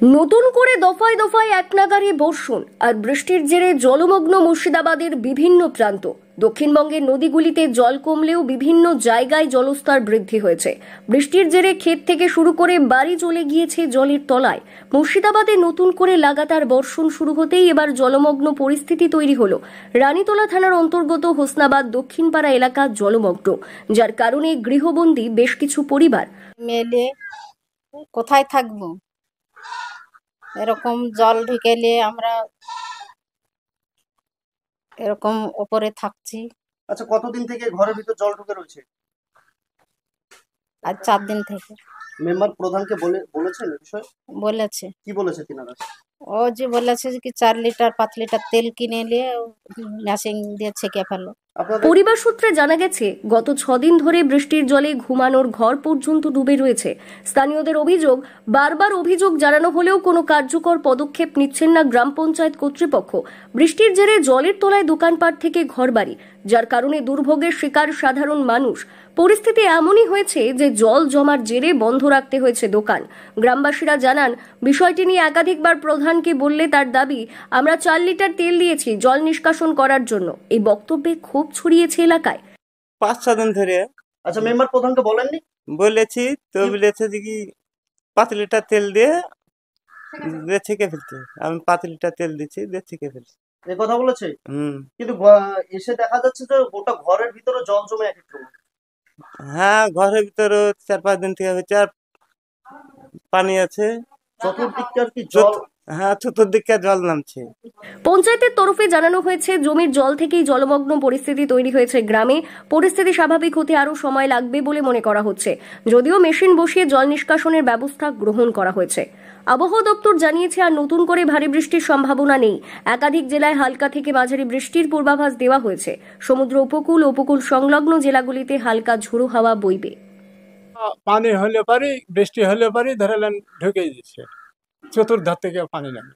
নতুন করে দফায় দফায় একনাগাড়ে বর্ষণ আর বৃষ্টির জেরে জলমগ্ন মুর্শিদাবাদের বিভিন্ন প্রান্ত। দক্ষিণবঙ্গের নদীগুলিতে জল কমলেও বিভিন্ন জায়গায় জলস্তর বৃদ্ধি হয়েছে। বৃষ্টির জেরে ক্ষেত থেকে শুরু করে বাড়ি চলে গিয়েছে জলের তলায়। মুর্শিদাবাদে নতুন করে লাগাতার বর্ষণ শুরু হতেই এবার জলমগ্ন পরিস্থিতি তৈরি হলো। রানীতলা থানার অন্তর্গত হোসনাবাদ দক্ষিণপাড়া এলাকা জলমগ্ন, যার কারণে গৃহবন্দী বেশ কিছু পরিবার। মেলে কোথায় থাকবো, এরকম জল ঢুকেলে আমরা এরকম উপরে থাকছি। আচ্ছা, কতদিন থেকে ঘরের ভিতর জল ঢুকে রয়েছে? আর 4 দিন থেকে। মেম্বার প্রধানকে বলেছেন এই বিষয়ে? বলেছে। কি বলেছে তিনারা? ও যে বলেছে যে কি 4 লিটার 5 লিটার তেল কিনে নিয়ে মেশিন দিয়ে ছেঁকে ফেলো। পরিবার সূত্রে জানা গেছে, গত 6 দিন ধরে বৃষ্টির জলে ঘুমানোর ঘর পর্যন্ত ডুবে রয়েছে। স্থানীয়দের অভিযোগ, বারবার অভিযোগ জানানো হলেও কোনো কার্যকর পদক্ষেপ নিচ্ছেন না গ্রাম পঞ্চায়েত কর্তৃপক্ষ। বৃষ্টির জেরে জলের তলায় দোকানপাট থেকে ঘরবাড়ি, যার কারণে দুর্ভোগের শিকার সাধারণ মানুষ। পরিস্থিতি এমনই হয়েছে যে জল জমার জেরে বন্ধ রাখতে হয়েছে দোকান। গ্রামবাসীরা জানান, বিষয়টি নিয়ে একাধিকবার প্রধানকে বললে তার দাবি, আমরা 4 লিটার তেল দিয়েছি জল নিষ্কাশন করার জন্য। এই বক্তব্যে ক্ষোভ ছড়িয়েছে এলাকায়। 5-6 দিন ধরে। আচ্ছা, মেম্বার প্রধানকে বলেননি? বলেছি তো, বলেছে যে কি 5 লিটার তেল দিয়ে ছেঁকে ফেলতে। আমি 5 লিটার তেল দিচ্ছি, দিয়ে ছেঁকে ফেলছি। এই কথা বলেছে? কিন্তু এসে দেখা যাচ্ছে যে গোটা ঘরের ভিতরে জল জমে এক একটু। হ্যাঁ, ঘরের ভিতরে 4-5 দিন থেকে হচ্ছে, আর পানি আছে চতুর্দিকে। আর কি জল? হ্যাঁ, চতুর্দিকে জল নামছে। পঞ্চায়েতের তরফে জানানো হয়েছে, জমির জল থেকেই জলমগ্ন পরিস্থিতি তৈরি হয়েছে গ্রামে। পরিস্থিতি স্বাভাবিক হতে আরও সময় লাগবে বলে মনে করা হচ্ছে, যদিও মেশিন বসিয়ে জল নিষ্কাশনের ব্যবস্থা গ্রহণ করা হয়েছে। আবহাওয়া দপ্তর জানিয়েছে, আর নতুন করে ভারী বৃষ্টির সম্ভাবনা নেই। একাধিক জেলায় হালকা থেকে মাঝারি বৃষ্টির পূর্বাভাস দেওয়া হয়েছে। সমুদ্র উপকূল সংলগ্ন জেলাগুলিতে হালকা ঝোড়ো হাওয়া বইবে। পানি হলে পারি, বৃষ্টি হলে পারি, ধরেলেন ঢুকে দিচ্ছে, চতুর্ধার থেকে পানি নামে।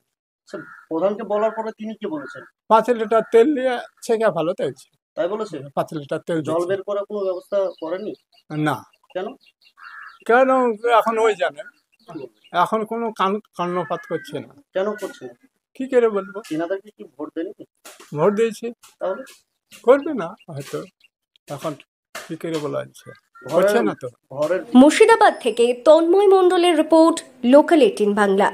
প্রধানকে বলার পরে তিনি কি বলেছেন? 5 লিটার তেল নিয়ে ছেঁকে ভালো তাইছে। তাই বলেছে? 5 লিটার তেল জল বের করার কোনো ব্যবস্থা করেনি? না। কেন? কেন এখন ওই জানেন, এখন কোনো কর্ণপাত করছে না। কেন করছে না কি করে বলবো? তিনাদেরকে কি ভোট দেয়নি? ভোট দিয়েছি, তাহলে করবে না হয়তো, এখন কি করে বলা যাচ্ছে, করছে না তো। মুর্শিদাবাদ থেকে তন্ময় মণ্ডলের রিপোর্ট, লোকাল 18 বাংলা।